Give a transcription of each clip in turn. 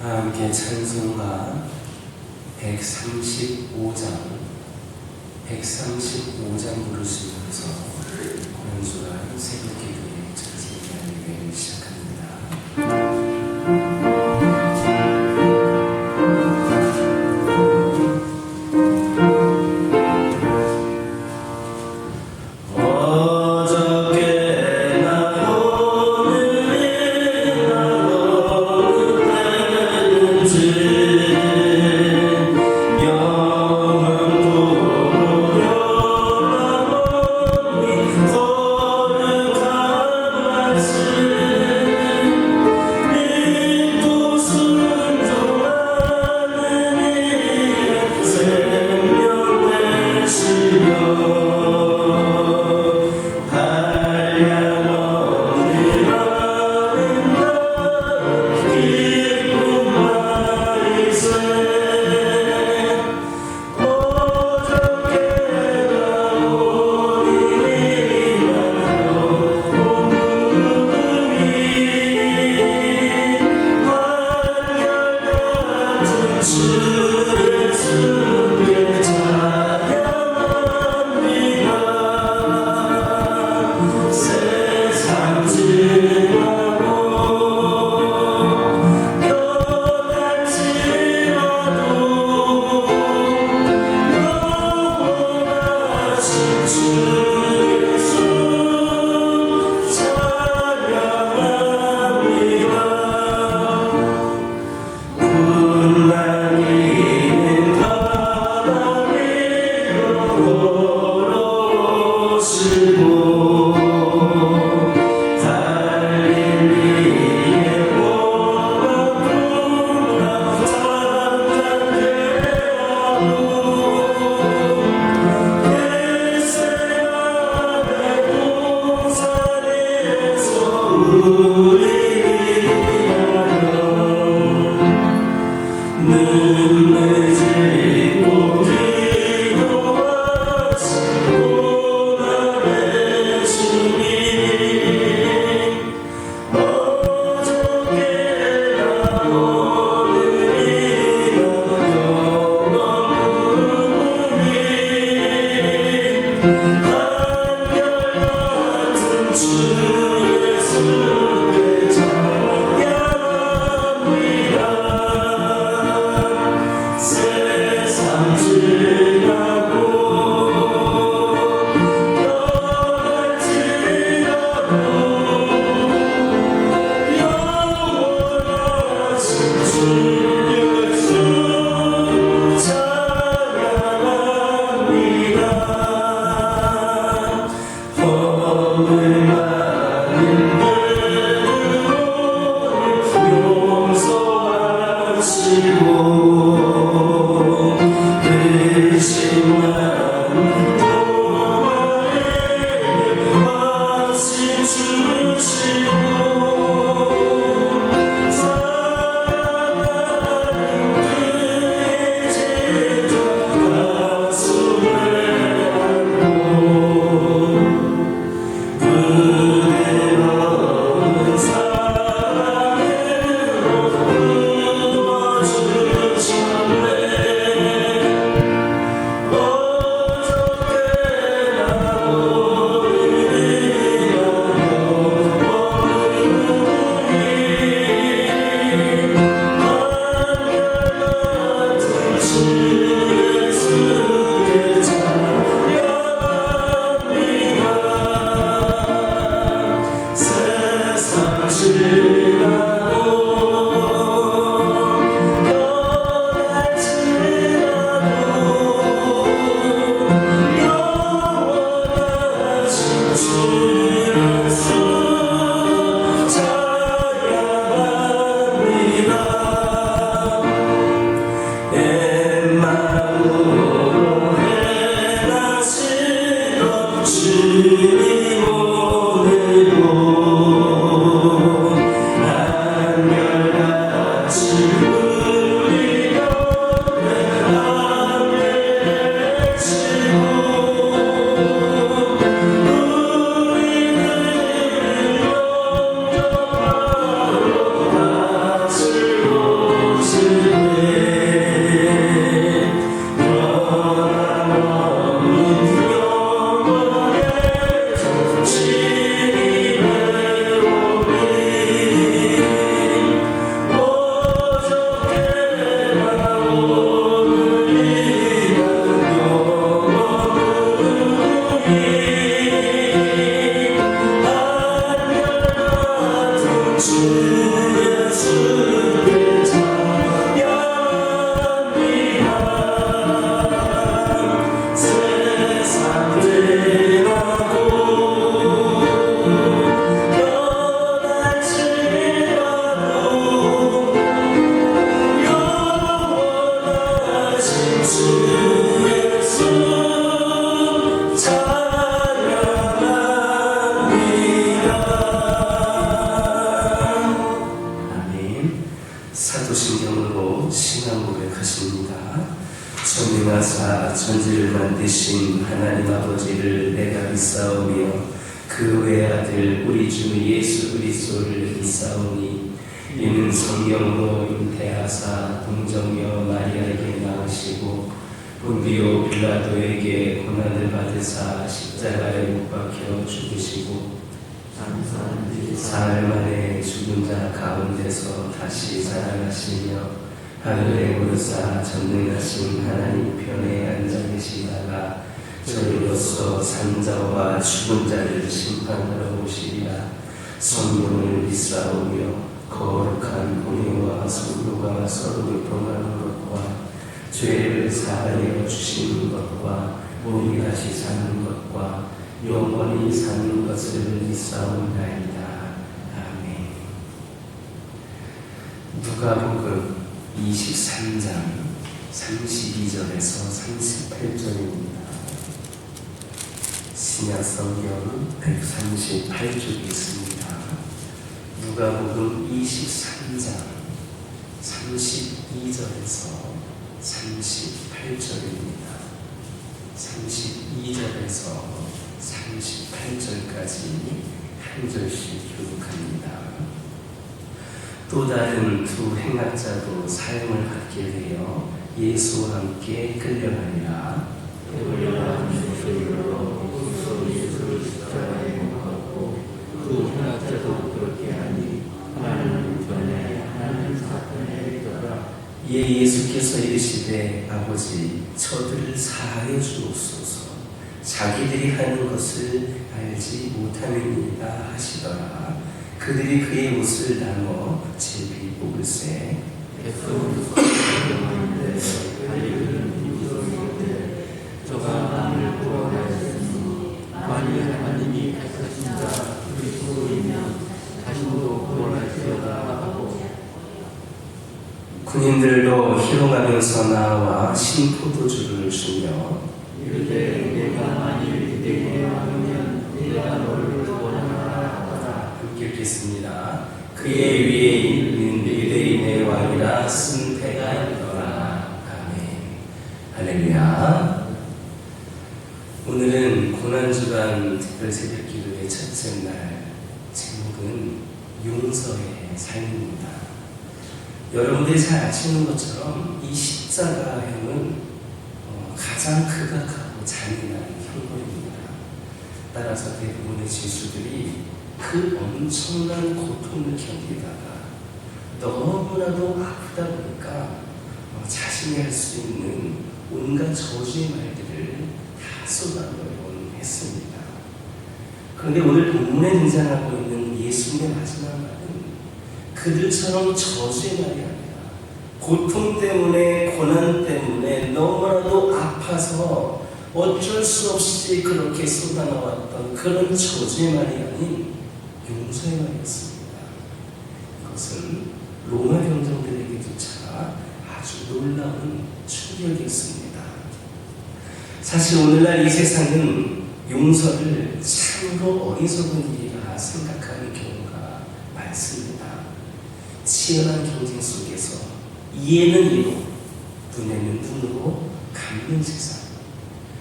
함께 찬송가 135장 부르시면서 연주한 새벽기도의 찬송가를 시작합니다. 그대로 살리신 하나님 아버지를 내가 믿사오며 그 외아들 우리 주 예수 그리스도를 믿사오니 이는 성령으로 잉태하사 동정녀 마리아에게 낳으시고 본디오 빌라도에게 고난을 받으사 십자가에 못 박혀 죽으시고 사흘 만에 죽은 자 가운데서 다시 살아나시며 하늘에 오르사 전능하신 하나님 편에 앉아 계시다가 저희로서 산자와 죽은 자를 심판하러 오시리라. 성령을 믿사오며 거룩한 공의와 성도가 서로 통하는 것과 죄를 사하여 주시는 것과 몸이 다시 사는 것과 영원히 사는 것을 믿사옵나이다. 아멘. 누가복음 23장 32절에서 38절입니다. 신약성경 138쪽이 있습니다. 누가복음 23장 32절에서 38절입니다. 32절에서 38절까지 한 절씩 교독합니다. 또 다른 두 행악자도 사형을 받게 되어 예수와 함께 끌려가니라. 그 행악자도 그렇게 하니 하나는 전에 하나는 사탄에 있더라. 예수께서 이르시되 아버지 저들을 사하여 주옵소서 자기들이 하는 것을 알지 못함이니이다 하시더라. 그들이 그의 옷을 나눠 제비 뽑을세 백성은 소리하는데 달리는 이소리인데 저가 나를 구원하였으니 만일 하나님이 택하신 자 그리스도이면 자신도 구원할지어다 하고 군인들도 희롱하면서 나와 신포도주를 주며 이르되 내가 만일 내게 막으면 내가 너를 구원하라 하더라. 함께 읽겠습니다. 그의 위에 있는 유대인의 왕이라 승패가 있더라. 아멘. 할렐루야. 오늘은 고난주간 특별 새벽기도의 첫째 날, 제목은 용서의 삶입니다. 여러분들이 잘 아시는 것처럼 이 십자가형은 가장 극악하고 잔인한 형벌입니다. 따라서 대부분의 지수들이 그 엄청난 고통을 견디다가 너무나도 아프다 보니까 자신이 할 수 있는 온갖 저주의 말들을 다 쏟아내곤 했습니다. 그런데 오늘 본문에 등장하고 있는 예수님의 마지막 말은 그들처럼 저주의 말이 아니라 고통 때문에 고난 때문에 너무나도 아파서 어쩔 수 없이 그렇게 쏟아나왔던 그런 저주의 말이 아닌 용서의 말이었습니다. 이것은 로마 병정들에게조차 아주 놀라운 충격이었습니다. 사실 오늘날 이 세상은 용서를 참으로 어리석은 일이라 생각하는 경우가 많습니다. 치열한 경쟁 속에서 이에는 이로, 눈에는 눈으로 갚는 세상.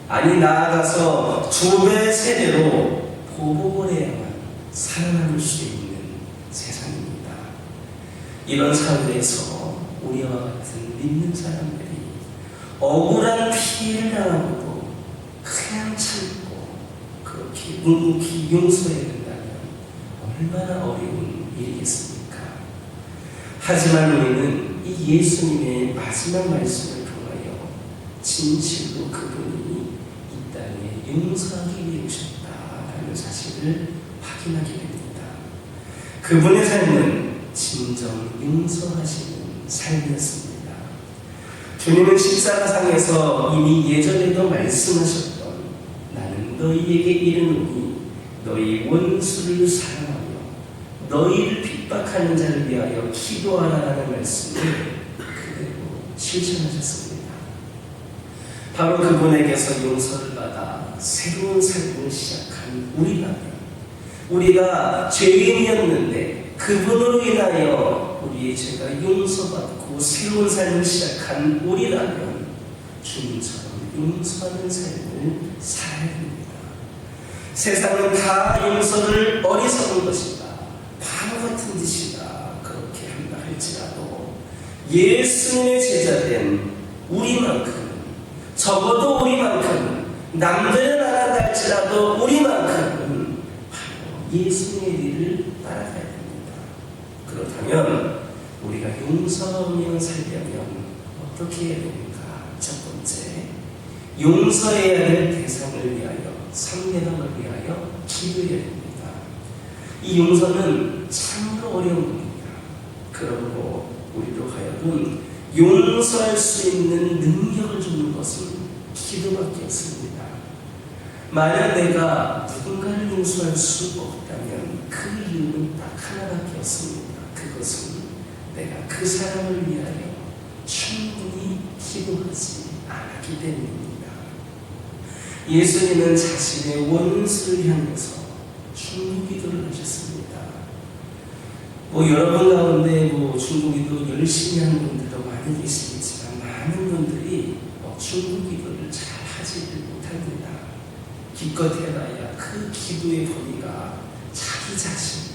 아니 나아가서 두 배, 세 배로 보복을 해야만 살아남을 수 있는 세상입니다. 이런 사회에서 우리와 같은 믿는 사람들이 억울한 피해를 당하고도 그냥 참고 그렇게 묵묵히 용서해야 된다면 얼마나 어려운 일이겠습니까? 하지만 우리는 이 예수님의 마지막 말씀을 통하여 진실로 그분이 이 땅에 용서하기 위해 오셨다라는 사실을 확인하게 됩니다. 그분의 삶은 진정 용서하시는 삶이었습니다. 주님은 십자가상에서 이미 예전에도 말씀하셨던 나는 너희에게 이르노니 너희 원수를 사랑하며 너희를 핍박하는 자를 위하여 기도하라라는 말씀을 그대로 실천하셨습니다. 바로 그분에게서 용서를 받아 새로운 삶을 시작한 우리라면, 우리가 죄인이었는데 그분으로 인하여 우리의 죄가 용서받고 새로운 삶을 시작한 우리라면 주님처럼 용서하는 삶을 살아야 됩니다. 세상은 다 용서를 어리석은 것이다, 바보 같은 짓이다, 그렇게 한다 할지라도 예수님의 제자된 우리만큼은, 적어도 우리만큼은, 남들은 안 한다 할지라도 우리만큼은 바로 예수님의 일을 따라가야 됩니다. 그렇다면 우리가 용서하며 살려면 어떻게 해야 됩니까? 첫 번째, 용서해야 될 대상을 위하여, 상대방을 위하여 기도해야 됩니다. 이 용서는 참으로 어려운 겁니다. 그러므로 우리로 하여금 용서할 수 있는 능력을 주는 것은 기도밖에 없습니다. 만약 내가 누군가를 용서할 수 없다면 그 이유는 딱 하나밖에 없습니다. 그것은 내가 그 사람을 위하여 충분히 기도하지 않았기 때문입니다. 예수님은 자신의 원수를 향해서 중보기도를 하셨습니다. 여러분 가운데 중보기도 열심히 하는 분들도 많이 계시겠지만 많은 분들이 중보기도를 잘 하지를 못합니다. 기껏 해봐야 그 기도의 범위가 자기 자신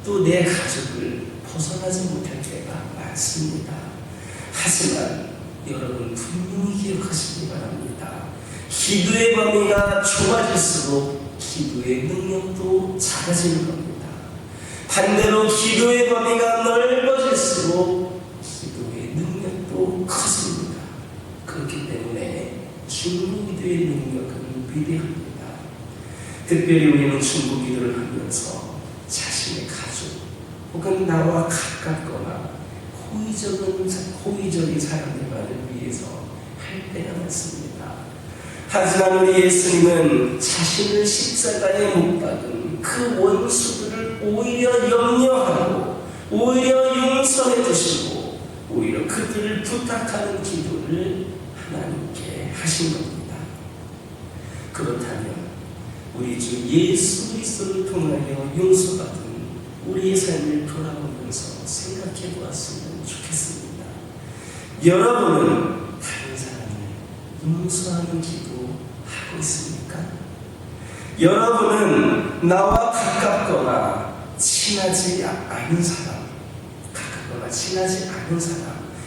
또 내 가족을 벗어나지 못할 때가 많습니다. 하지만 여러분 분명히 기억하시기 바랍니다. 기도의 범위가 좁아질수록 기도의 능력도 작아지는 겁니다. 반대로 기도의 범위가 넓어질수록 기도의 능력도 커집니다. 그렇기 때문에 중보기도의 능력은 위대합니다. 특별히 우리는 중보기도를 하면서 자신의 가족 혹은 나와 가깝거나 호의적인 사람들만을 위해서 할 때가 많습니다. 하지만 우리 예수님은 자신을 십자가에 못 박은 그 원수들을 오히려 염려하고 오히려 용서해 주시고 오히려 그들을 부탁하는 기도를 하나님께 하신 겁니다. 그렇다면 우리 주 예수 그리스도를 통하여 용서받은 우리의 삶을 돌아보면서 생각해 보았으면 좋겠습니다. 여러분은 다른 사람을 용서하는 기도 하고 있습니까? 여러분은 나와 가깝거나 친하지 않은 사람,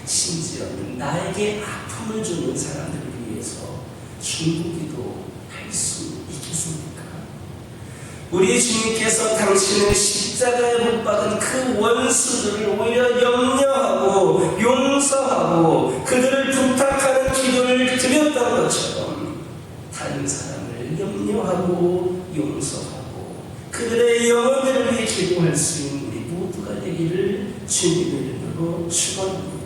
심지어는 나에게 아픔을 주는 사람들을 위해서 중보기도 할 수 있겠습니까? 우리 주님께서 당신을 십자가에 못 박은 그 원수들을 오히려 염려하고 용서하고 그들을 부탁하는 기도를 드렸던 것처럼 다른 사람을 염려하고 용서하고 그들의 영혼들을 위해 기도할 수 있는 우리 모두가 되기를 주님의 이름으로 축원합니다.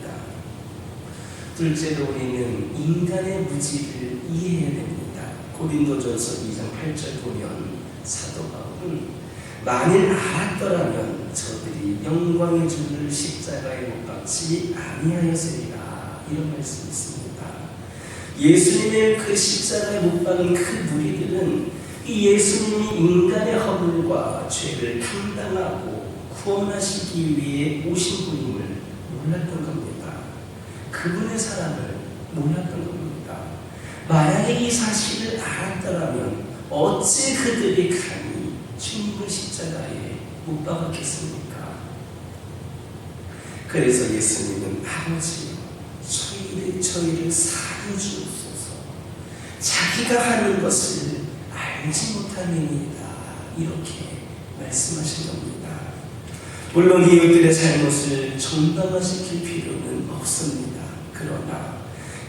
둘째로 우리는 인간의 무지를 이해해야 됩니다. 고린도전서 2장 8절 보면 사도 바울은 만일 알았더라면 저들이 영광의 주를 십자가에 못 박지 아니하였으리라, 이런 말씀이 있습니다. 예수님의 그 십자가에 못 박은 그 무리들은 이 예수님이 인간의 허물과 죄를 감당하고 구원하시기 위해 오신 분임을 몰랐던 겁니다. 그분의 사랑을 몰랐던 겁니다. 만약에 이 사실을 알았더라면 어찌 그들이 감히 주님을 십자가에 못 박았겠습니까? 그래서 예수님은 아버지여 저희를 사하여 주옵소서, 자기가 하는 것을 알지 못함이니이다, 이렇게 말씀하신 겁니다. 물론 이웃들의 잘못을 전담화시킬 필요는 없습니다. 그러나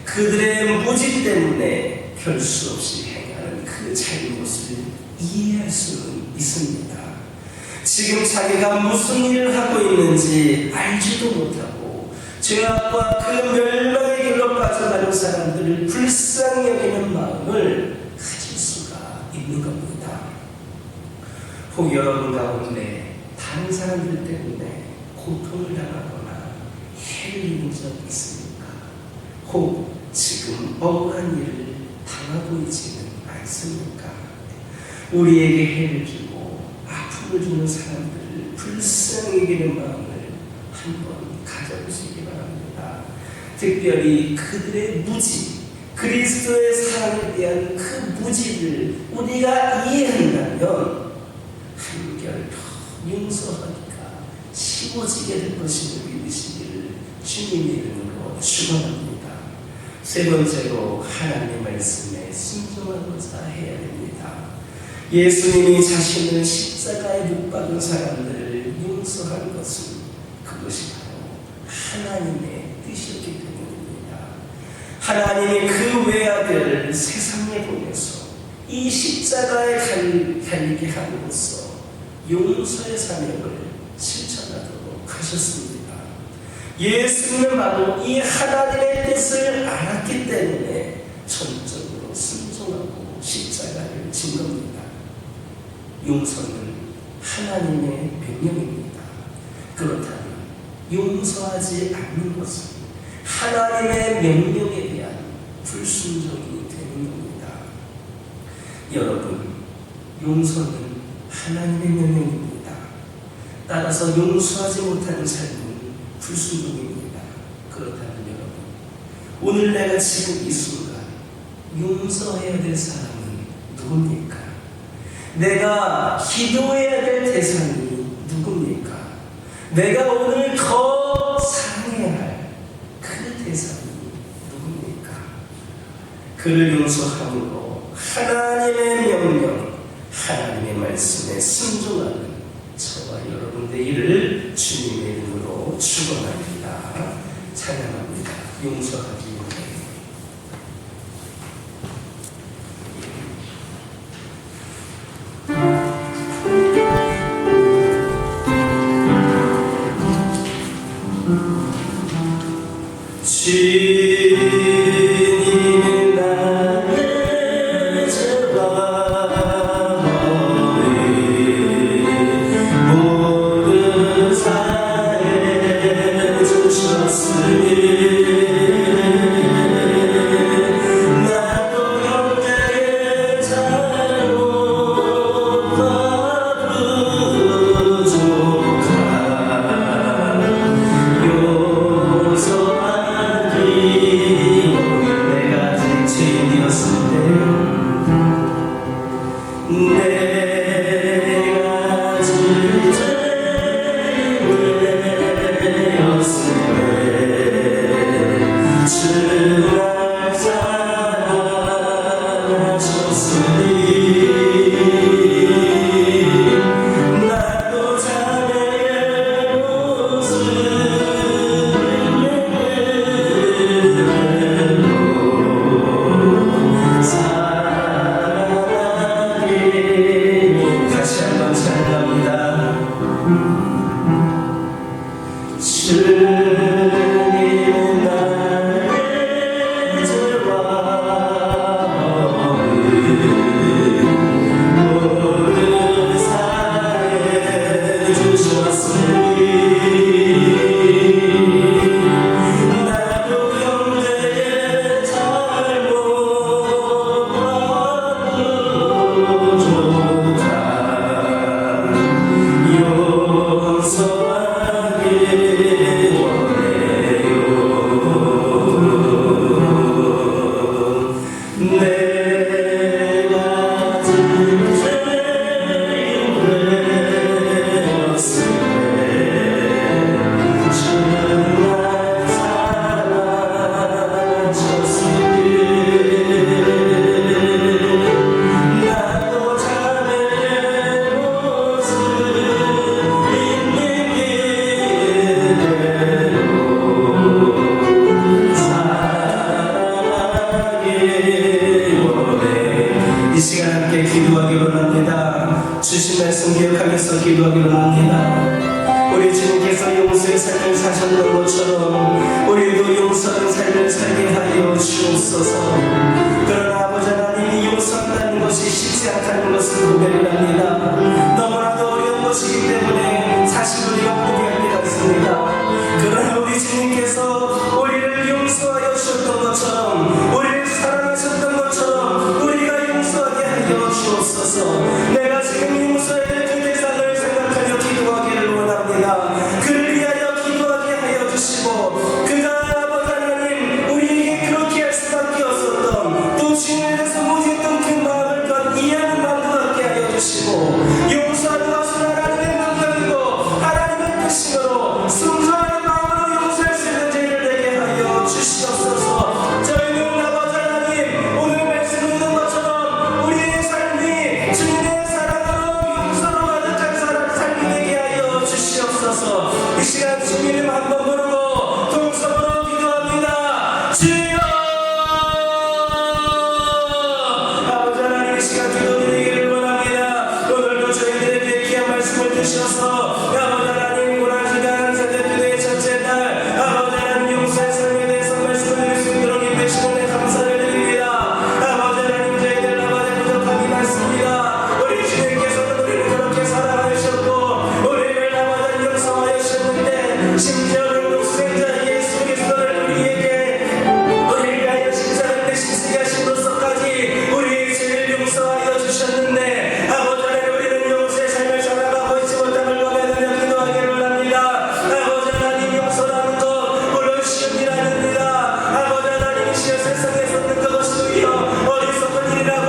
그들의 무지 때문에 별 수 없이 행하는 그 잘못을 이해할 수는 있습니다. 지금 자기가 무슨 일을 하고 있는지 알지도 못하고 죄악과 그 멸망의 길로 빠져가는 사람들을 불쌍히 여기는 마음을 가질 수가 있는 겁니다. 혹 여러분 가운데 다른 사람들 때문에 고통을 당하거나 해를 입은 적 있습니까? 혹 지금 억울한 일을 당하고 있지는 않습니까? 우리에게 해를 주고 아픔을 주는 사람들을 불쌍히 여기는 마음을 한번 가져보시기 바랍니다. 특별히 그들의 무지, 그리스도의 사랑에 대한 그 무지를 우리가 이해한다면 한결 더 용서하기가 쉬워지게 될 것임을 믿으시기를 주님의 이름으로 축원합니다. 세 번째로 하나님의 말씀에 순종하고자 해야 됩니다. 예수님이 자신을 십자가에 못 박은 사람들을 용서한 것은 그것이 바로 하나님의 뜻이었기 때문입니다. 하나님이 그 외아들을 세상에 보내서 이 십자가에 달리게 함으로써 용서의 사명을 실천하도록 하셨습니다. 예수님은 바로 이 하나님의 뜻을 알았기 때문에 전적으로 순종하고 십자가를 진 겁니다. 용서는 하나님의 명령입니다. 그렇다면 용서하지 않는 것은 하나님의 명령에 대한 불순종이 되는 겁니다. 여러분, 용서는 하나님의 명령입니다. 따라서 용서하지 못하는 삶은 불순종입니다. 그렇다면 여러분, 오늘 내가 지금 이 순간 용서해야 될 사람은 누굽니까? 내가 기도해야 될 대상이 누굽니까? 내가 오늘 더 사랑해야 할 그 대상이 누굽니까? 그를 용서함으로 하나님의 명령, 하나님의 말씀에 순종하는 저와 여러분의 일을 주님의 이름으로 축원합니다. 찬양합니다. 용서하기 위해. 주님은 나를 잡아버리 모든 사해 주셨으니 나도 형제의 잘못과 부족함 용서하기 내가 지친이었을 때 내가 주제였을 때 주날 사랑하셨으니 나도 자네의 모습 다시 한번 찬양합니다. 주님은 나를 잡아버린 모든 사해 주셨으니 나도 형제의 잘못과 부족함 용서하기 원해요. 내가 주제였을 때 주날 사랑하셨으니 나도 자네의 모습 있는 그대로 사랑하기 원해. 이 시간 함께 기도하기로 합니다. 주신 말씀 기억하면서 기도하기로 합니다. 우리 주님께서 용서의 삶을 사셨던 것처럼 우리도 용서하는 삶을 살게 하여 주옵소서. 그러나 아버지 하나님이 용서한다는 것이 쉽지 않다는 것을 고백을 합니다. 너무나도 어려운 것이기 때문에 사실 우리가 포기할 때가 있습니다. 그러나 우리 주님께서 우리를 용서하여 주셨던 것처럼 우리를 사랑하셨던 것처럼 우리가 용서하게 하여 주옵소서. 내가 지금 용서해야 될 그 대상을 생각하며 기도하기를 원합니다. 그를 위하여 기도하게 하여 주시고 그가 아버지 하나님 우리에게 그렇게 할 수밖에 없었던 주시옵소서. 이 시간 주님 이름 한번 부르고 동성으로 기도합니다. 주여. 아버지 하나님, 이 시간 기도드리기를 원합니다. 오늘도 저희들에게 귀한 말씀을 주셔서 아버지 하나님, 오늘 시간 새벽기도의 첫째 날 아버지 하나님 용서의 삶에 대해서 말씀을 드릴 수 있도록 인도하시는 감사를 드립니다. 아버지 하나님, 저희들 아버지 부족함이 많습니다. 우리 주님께서는 우리를 그렇게 사랑하셨고 우리를 아버지 용서하여 주셨는데, 심지어 독생자 예수 그리스도를 우리에게 우리를 위하여 십자가를 대신 쓰게 하심으로써까지 우리의 죄를 용서하여 주셨는데, 아버지 하나님, 우리는 용서의 삶을 살아가고 있지 못함을 고백하며 기도하기를 원합니다. 아버지 하나님, 용서라는 것 물론 쉬운 일 아닙니다. 아버지 하나님, 이 시간 세상에서 있는 그것이 오히려 어리석은 일이라고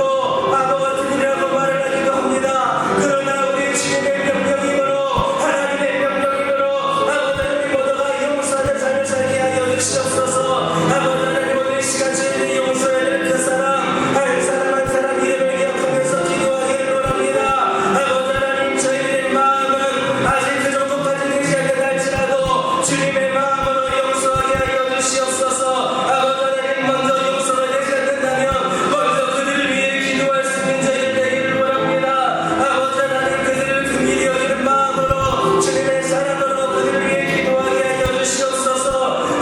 바보 같은 일이라고 말을 하기도 합니다. 그러나 우리 주님의 명령이므로, 하나님의 명령이므로 아버지 하나님, 모두가 용서하는 삶을 살게 하여 주시옵소서. 아버지 하나님, 오늘 이 시간 저희들이 용서해야 될 그 사람, 한 사람 한 사람 이름을 기억하면서 기도하기를 원합니다. 아버지 하나님, 저희들의 마음은 아직 그 정도까지 되지 않는 할지라도 주님의 마음으로 용서하게 하여 주시옵소서. 아버지 하나님, 먼저 용서가 되지 않는다면 먼저 그들을 위해 기도할 수 있는 저희들 되기를 원합니다. 아버지 하나님, 그들을 긍휼히 여기는 마음으로 주님의 사랑으로 그들을 위해 기도하게 하여 주시옵소서.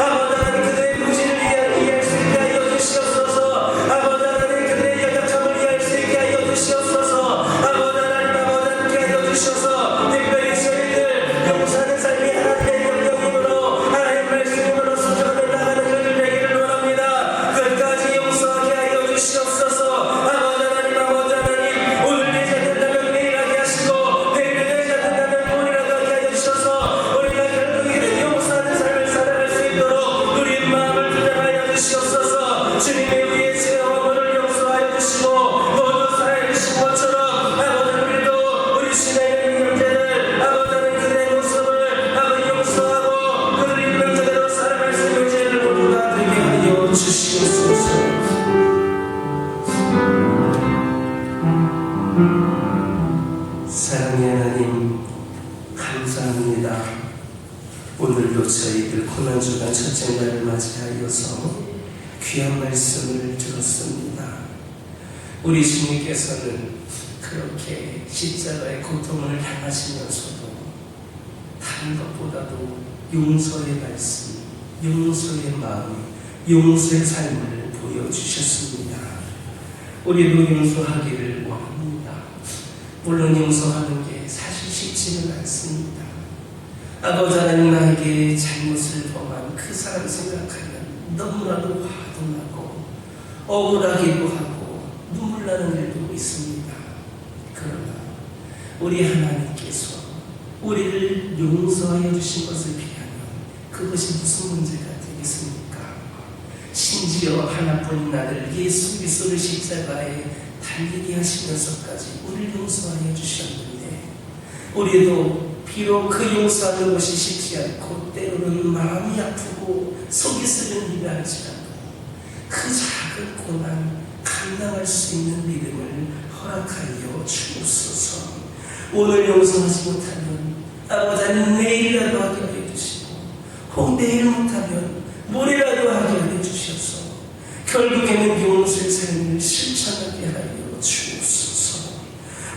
아버지 하나님, 그들의 무지를 이해할 수 있게 하여 주시옵소서. 아버지 하나님, 그들의 연약함을 이해할 수 있게 하여 주시옵소서. 아버지 하나님, 함께 하여 주셔서 특별히 저희들 용서하는 삶이 하나님의 명령이므로, 하나님의 말씀으로 수정을 나가는 그들 되기를 원합니다. 끝까지 용서하게 하여 주시옵소서. 아버지 하나님, 오늘 되지 않는다면 내일 하게 하시고 내일 되지 않는다면 오늘이라도 하게 하여 주셔서 우리가 결국에는 용서하는 삶을 살아갈 수 있도록 우리 마음을 부정하여 주시옵소서. 주님의 우리의 죄와 허물을 용서하여 주시고 모두 살아주신 것처럼 아버지 우리도 우리 신의 형제들 아버지 하나님, 그들의 모습을 아버지 용서하고 그들이 있는 그대로 살아갈 수 있는 죄를 모두 다 되게 하여 주시옵소서. 사랑의 하나님, 감사합니다. 오늘도 저희들 고난주간 첫째 날을 맞이하여서 귀한 말씀을 들었습니다. 우리 주님께서는 그렇게 십자가의 고통을 당하시면서도 다른 것보다도 용서의 말씀, 용서의 마음, 용서의 삶을 보여주셨습니다. 우리도 용서하기를 원합니다. 물론 용서하는 게 사실 쉽지는 않습니다. 아버지 하나님, 나에게 잘못을 범한 그 사람 생각하면 너무나도 화도 나고 억울하기도 하고 눈물 나는 일도 있습니다. 그러나 우리 하나님께서 우리를 용서하여 주신 것을 비하면 그것이 무슨 문제가 되겠습니까? 심지어 하나뿐인 아들 예수 그리스도를 십자가에 달리게 하시면서까지 우리를 용서하여 주셨는데, 우리도 비록 그 용서하는 것이 쉽지 않고 때로는 마음이 아프고 속이 쓰는 일이 할지라도 그 작은 고난 감당할 수 있는 믿음을 허락하여 주옵소서. 오늘 용서하지 못하면 아버지 하나님, 내일이라도 하게 하여 주시고, 혹 내일 못하면 모레라도 하게 하여 주셔서 결국에는 용서의 삶을 실천하게 하여 주옵소서.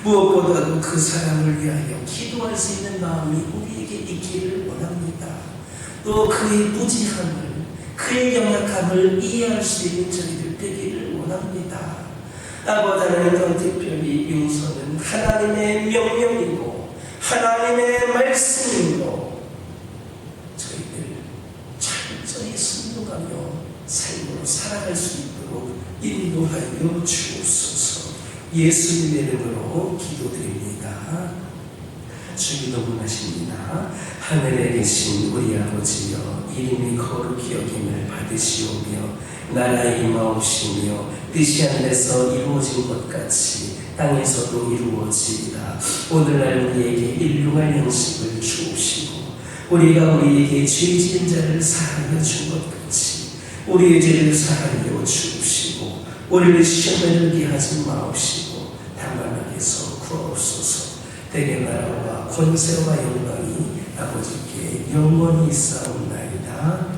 무엇보다도 그 사람을 위하여 기도할 수 있는 마음이 우리에게 있기를 원합니다. 또 그의 무지함을, 그의 연약함을 이해할 수 있는 저희들 되기를 원합니다. 아버지 하나님, 특별히 용서는 하나님의 명령이고 하나님의 말씀이고 저희들 철저히 순종하며 삶으로 살아갈 수 있도록 인도하여 주옵소서. 예수님의 이름으로 기도드립니다. 주기도 원하십니다. 하늘에 계신 우리 아버지여, 이름이 거룩히 여김을 받으시오며 나라의 임하옵시며 뜻이 하늘에서 이루어진 것 같이 땅에서도 이루어지이다. 오늘날 우리에게 일용할 양식을 주옵시고 우리가 우리에게 죄 지은 자를 사하여 준 것 같이 우리의 죄를 사하여 주옵시고 우리를 시험에 들게 하지 마옵시고 다만 악에서 구하옵소서. 대개 나라와 권세와 영광이 아버지께 영원히 있사옵나이다.